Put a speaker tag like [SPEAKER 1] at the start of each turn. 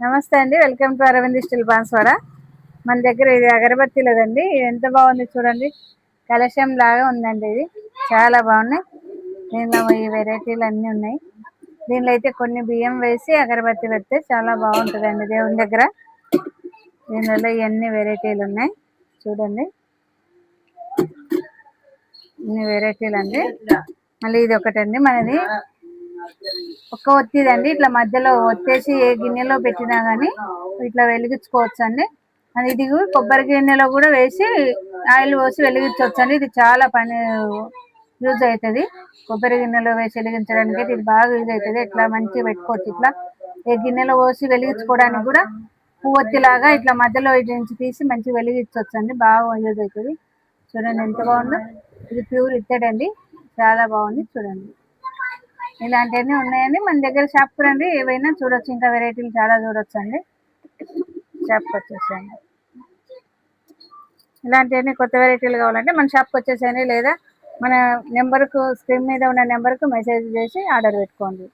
[SPEAKER 1] నమస్తే అండి, welcome to Aravind steel Banswada. మన దగ్గర ఇది అగరబత్తీలదండి. ఎంత బాగుంది చూడండి, కలశం లాగా ఉందండి. ఇది చాలా బాగున్నాయి. దీనిలో ఈ వెరైటీలు అన్నీ ఉన్నాయి. దీనిలో అయితే కొన్ని బియ్యం వేసి అగరబత్తి పెడితే చాలా బాగుంటుందండి దేవుని దగ్గర. దీనిలో ఇవన్నీ వెరైటీలు ఉన్నాయి చూడండి, ఇన్ని వెరైటీలు అండి. మళ్ళీ ఇది ఒకటండి మనది ఒక్క ఒత్తిదండి. ఇట్లా మధ్యలో ఒత్తేసి ఏ గిన్నెలో పెట్టినా కానీ ఇట్లా వెలిగించుకోవచ్చు అండి. అది ఇది కొబ్బరి గిన్నెలో కూడా వేసి ఆయిల్ పోసి వెలిగించవచ్చు అండి. ఇది చాలా పని యూజ్ అవుతుంది. కొబ్బరి గిన్నెలో వేసి వెలిగించడానికి ఇది బాగా యూజ్ అవుతుంది. ఇట్లా మంచిగా పెట్టుకోవచ్చు. ఇట్లా ఏ గిన్నెలో పోసి వెలిగించుకోవడానికి కూడా పువ్వొత్తి లాగా ఇట్లా మధ్యలో నుంచి తీసి మంచిగా వెలిగించవచ్చు అండి. బాగా యూజ్ అవుతుంది. చూడండి ఎంత బాగుందో. ఇది ప్యూర్ ఇత్తడి అండి, చాలా బాగుంది చూడండి. ఇలాంటివన్నీ ఉన్నాయండి మన దగ్గర. షాప్కి రండి, ఏవైనా చూడొచ్చు. ఇంకా వెరైటీలు చాలా చూడొచ్చు అండి. షాప్కి వచ్చేసేయండి. ఇలాంటివన్నీ కొత్త వెరైటీలు కావాలంటే మన షాప్కి వచ్చేసేయండి, లేదా మన నెంబర్కు, స్క్రీన్ మీద ఉన్న నెంబర్కు మెసేజ్ చేసి ఆర్డర్ పెట్టుకోండి.